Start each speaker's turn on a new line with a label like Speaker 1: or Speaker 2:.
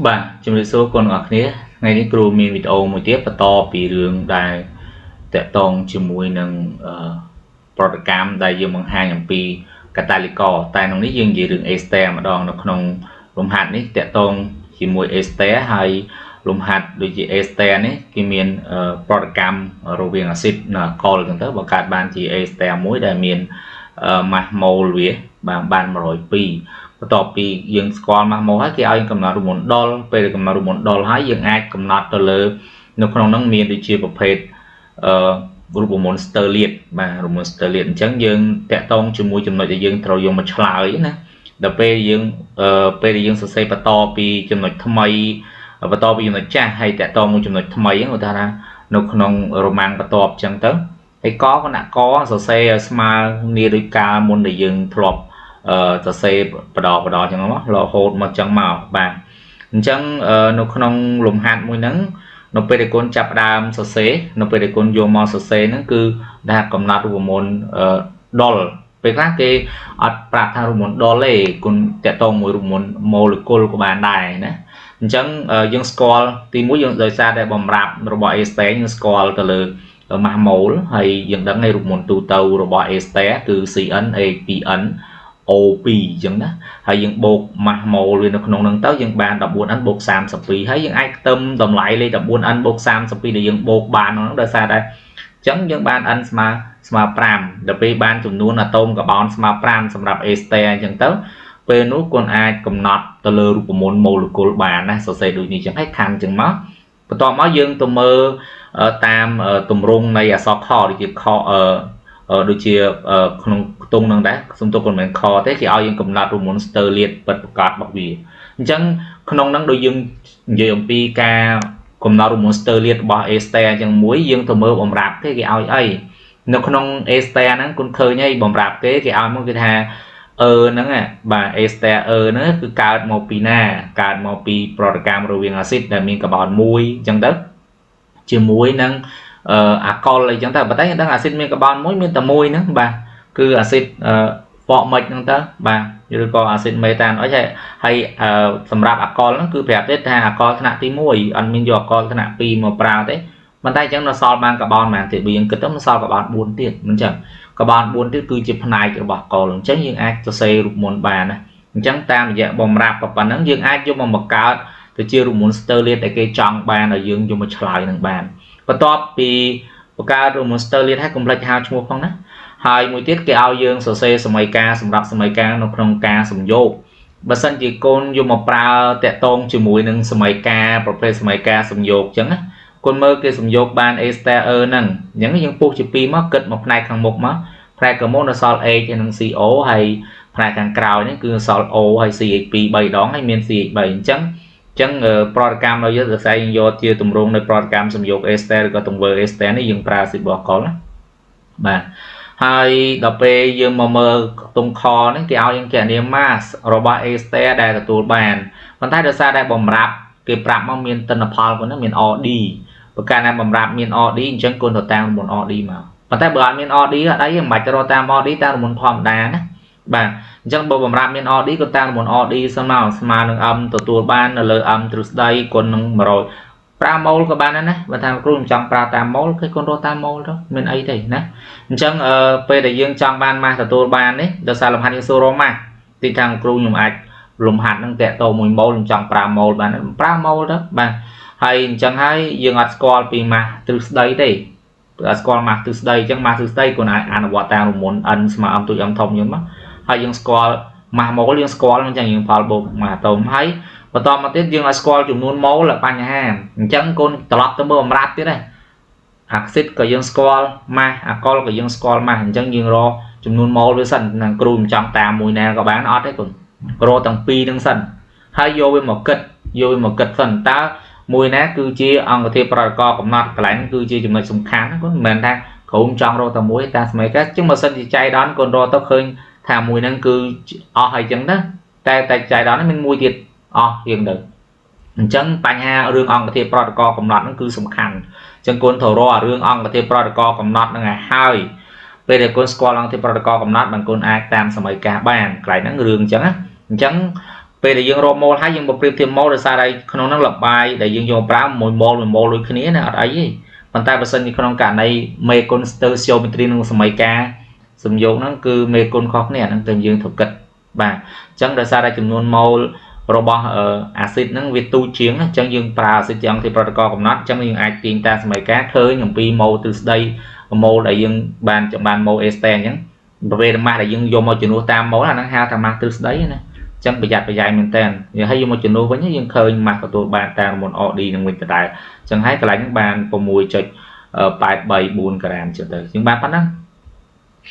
Speaker 1: បាទជំរាបសួរគុណអ្នកគ្នាថ្ងៃនេះគ្រូមានវីដេអូមួយទៀតបន្តពីរឿងដែលតកតងជាមួយនឹងប្រតិកម្មដែលយើងបង្ហាញអំពីកាតាលីករតែក្នុងនេះយើងនិយាយរឿង ester ម្ដងនៅក្នុងលំហាត់នេះតកតងជាមួយ ester ហើយលំហាត់ដូចជា ester នេះគេមានប្រតិកម្មរវាងអាស៊ីតនិងអាល់កុលអញ្ចឹងទៅបង្កើតបានជា ester មួយដែលមានម៉ាស់ម៉ូលវាបាន102បន្ទាប់ពីយើងស្គាល់ម៉ាស់ម៉ូលហើយគេឲ្យកំណត់រមុនដុលពេលកំណត់រមុនដុលហើយយើងអាចកំណត់ទៅលើនៅក្នុងនោះមានដូចជាប្រភេទរូបមន្តស្ទើលៀតបាទរូបមន្តស្ទើលៀតអញ្ចឹងយើងតាក់ទងជាមួយចំណុចដែលយើងត្រូវយកមកឆ្លើយណាដល់ពេលយើងសរសេរបន្តពីចំណុចថ្មីបន្តពីចំណុចចាស់ហើយតាក់ទងមួយចំណុចថ្មីហ្នឹងឧទាហរណ៍នៅក្នុងរ៉ូម៉ាំងបន្ទាប់អញ្ចឹងទៅហើយកគណៈកសរសេរឲ្យស្មើគ្នាដូចកាលមុនដែលយើងធ្លាប់សរសេរបដអញ្ចឹងមករហូតមកអញ្ចឹងមកបាទអញ្ចឹងនៅក្នុងលំហាត់មួយហ្នឹងនៅពេលដែលគុណចាប់ដើមសរសេរនៅពេលដែលគុណយកមកសរសេរហ្នឹងគឺដែលកំណត់រូបមន្តដុលពេលខ្លះគេអត់ប្រាប់ថារូបមន្តដុលទេគុណតាក់ទងមួយរូបមន្តម៉ូលេគុលក៏បានដែរណាអញ្ចឹងយើងស្គាល់ទីមួយយើងដោយសារតែបំរាប់របស់ ester យើងស្គាល់ទៅលើម៉ាស់ម៉ូលហើយយើងដឹងហើយរូបមន្តទូទៅរបស់ ester គឺ CnA2n O2 អញ្ចឹងណាហើយយើងបូកម៉ាស់ម៉ូលវានៅក្នុងហ្នឹងទៅយើងបាន 14n បូក32ហើយយើងអាចខ្ទឹមតម្លៃលេខ 14n បូក32ដែលយើងបូកបានហ្នឹងដោយសារតែអញ្ចឹងយើងបាន n ស្មើ5ដល់ពេលបានចំនួនអាតូមកាបូនស្មើ5សម្រាប់ ester អញ្ចឹងទៅពេលនោះគុណអាចកំណត់ទៅលើរូបមន្តម៉ូលេគុលបានណាសរសេរដូចនេះអញ្ចឹងហើយខណ្ឌអញ្ចឹងមកបន្ទាប់មកយើងទៅមើលតាមទម្រង់នៃអក្សរខដូចជាខដូចជាក្នុងខ្ទង់នឹងដែរសំទោសមិនមែនខទេគេឲ្យយើងកំណត់រូបមន្តស្ទើលៀតពិតប្រាកដរបស់វាអញ្ចឹងក្នុងហ្នឹងដូចយើងនិយាយអំពីការកំណត់រូបមន្តស្ទើលៀតរបស់ ester អញ្ចឹងមួយយើងទៅមើលបំរាប់គេឲ្យអីនៅក្នុង ester ហ្នឹងគុណឃើញហើយបំរាប់គេឲ្យមកគេថាហ្នឹងបាទ ester ហ្នឹងគឺកើតមកពីណាកើតមកពីប្រតិកម្មរវាងអាស៊ីតដែលមានកាបូន1អញ្ចឹងទៅជាមួយនឹងអាកុលអីចឹងទៅប៉ុន្តែយើងដឹងអាស៊ីតមានកាបូនមួយមានតែមួយហ្នឹងបាទគឺអាស៊ីតហ្វកមិចហ្នឹងទៅបាទឬក៏អាស៊ីតមេតានអុចហើយសម្រាប់អាកុលហ្នឹងគឺប្រាប់ទេថាអាកុលថ្នាក់ទី1អត់មានយកអាកុលថ្នាក់2មកប្រើទេប៉ុន្តែអញ្ចឹងនៅសល់បានកាបូនប៉ុន្មានទៀតបើយើងគិតទៅនៅសល់កាបូន4ទៀតមិនអញ្ចឹងកាបូន4ទៀតគឺជាផ្នែករបស់កុលអញ្ចឹងយើងអាចសរសេររូបមន្តបានណាអញ្ចឹងតាមរយៈបំរាប់ប៉ុណ្ណឹងយើងអាចយកមកបង្កើតទៅជារូបមន្តស្ទើលៀតដែលគេចង់បានឲ្យយើងយកមកឆ្លើយនឹងបានបន្ទាប់ពីបង្កើតរូបមន្តស្ទើលៀតឲ្យកុំភ្លេចហៅឈ្មោះផងណាហើយមួយទៀតគេឲ្យយើងសរសេរសម័យកាលសម្រាប់សម័យកាលនៅក្នុងការសំយោគបើសិនជាកូនយកមកប្រើតាក់ទងជាមួយនឹងសម័យកាលប្រភេទសម័យកាលសំយោគអញ្ចឹងណាកូនមើលគេសំយោគបាន ester ហ្នឹងអញ្ចឹងយើងពុះជា2មកគិតមកផ្នែកខាងមុខមកផ្នែកខាងមុខនៅសល់ H ហើយនឹង CO ហើយផ្នែកខាងក្រោយនេះគឺសល់ O ហើយ CH2 3ដងហើយមាន CH3 អញ្ចឹងប្រតិកម្មរបស់យើងសរសេរយើងយកជាទម្រង់នៃប្រតិកម្មសំយោគ ester ឬក៏ទង្វើ ester នេះយើងប្រើអាស៊ីតបូកុលណាបាទហើយដល់ពេលយើងមកមើលខ្ទង់ខនេះគេឲ្យយើងគណនា mass របស់ ester ដែលទទួលបានប៉ុន្តែដោយសារតែបំរាប់គេប្រាប់មកមានទិន្នផលcủa nóមាន OD ប្រការណាបំរាប់មាន OD អញ្ចឹងគុណទៅតាមរមុន OD មកប៉ុន្តែបើអត់មាន OD អត់អីមិនបាច់ទៅរកតាម OD តាមរមុនធម្មតាណាបាទអញ្ចឹងបើបំរាប់មាន OD ក៏តាមរមុន OD សិនមកស្មើនឹង m ទទួលបាននៅលើ m ទ្រឹស្ដីគុណនឹង100ប្រើម៉ូលក៏បានដែរណាបើថាគ្រូមិនចង់ប្រើតាមម៉ូលគេគុណរកតាមម៉ូលទៅមានអីទេណាអញ្ចឹងពេលដែលយើងចង់បានម៉ាស់ទទួលបាននេះដោយសារលំហាត់យើងសួររកម៉ាស់ទីខាងគ្រូខ្ញុំអាចលំហាត់នឹងតាក់ទងមួយម៉ូលខ្ញុំចង់ប្រើម៉ូលបានប្រើម៉ូលទៅបាទហើយអញ្ចឹងហើយយើងអត់ស្គាល់ពីម៉ាស់ទ្រឹស្ដីទេអត់ស្គាល់ម៉ាស់ទ្រឹស្ដីអញ្ចឹងម៉ាស់ទ្រឹស្ដីគាត់អាចអនុវត្តតាមរមុន n ស្មើ m ទូច m ធំអញ្ចឹងមកហើយយើងស្គាល់ម៉ាស់ម៉ូលយើងស្គាល់អញ្ចឹងយើងផលបូកម៉ាស់អាតូមហើយបន្តមកទៀតយើងឲ្យស្គាល់ចំនួនម៉ូលបញ្ហាអញ្ចឹងកូនត្រឡប់ទៅមើលបំរាប់ទៀតដែរអាស៊ីតក៏យើងស្គាល់ម៉ាស់អាកុលក៏យើងស្គាល់ម៉ាស់អញ្ចឹងយើងរកចំនួនម៉ូលវាសិនណាគ្រូមិនចង់តាមមួយណាក៏បានអត់ទេកូនរកទាំងពីរនឹងសិនហើយយកវាមកគិតសិនតើមួយណាគឺជាអង្គធាតុប្រតិករកំណត់កន្លែងគឺជាចំណុចសំខាន់កូនមិនមែនថាគ្រូចង់រកតែមួយតែសម័យកាលជាងបើសិនជាចៃដន្យកូនរកទៅឃើញថាមួយហ្នឹងគឺអស់ហើយអញ្ចឹងណាតែចៃដន្យហ្នឹងមានមួយទៀតអស់រៀងទៅអញ្ចឹងបញ្ហារឿងអង្គធាតុប្រតិករកំណត់ហ្នឹងគឺសំខាន់អញ្ចឹងគុណត្រូវរករឿងអង្គធាតុប្រតិករកំណត់ហ្នឹងឲ្យហើយពេលដែលគុណស្គាល់អង្គធាតុប្រតិករកំណត់បានគុណអាចតាមសម័យកាលបានកន្លែងហ្នឹងរឿងអញ្ចឹងណាអញ្ចឹង ពេលដែលយើងរកម៉ូលហើយយើងមកប្រៀបធៀបម៉ូលដោយសារតែក្នុងហ្នឹងលបាយដែលយើងយកប្រើមួយម៉ូលដូចគ្នាណាអត់អីទេប៉ុន្តែបើសិនជាក្នុងករណីមេគុណ stoichiometry និងសមីការសំយោគហ្នឹងគឺមេគុណខុសគ្នាហ្នឹងតែយើងត្រូវគិតបាទអញ្ចឹងដោយសារតែចំនួនម៉ូលរបស់អាស៊ីតហ្នឹងវាទូជាងអញ្ចឹងយើងប្រើអាស៊ីតជាអង្គទីប្រតិកកំណត់អញ្ចឹងយើងអាចទាញតាមសមីការឃើញអំពីម៉ូលទ្រឹស្ដីម៉ូលដែលយើងបានម៉ូល A star អញ្ចឹងពេលម៉ាស់ដែលយើងយកមកជំនួសតាមម៉ូលអាហ្នឹងហៅថាម៉ាស់ទ្រឹស្ដីណាអញ្ចឹងប្រយ័ត្នប្រយែងមែនតើហើយយកមកជំនួសវិញយើងឃើញម៉ាស់ទទួលបានតាមមុន OD នឹងវិញដដែលអញ្ចឹងហើយកន្លែងហ្នឹងបាន6.834ក្រាមចឹងទៅយើងបានប៉ុណ្ណឹង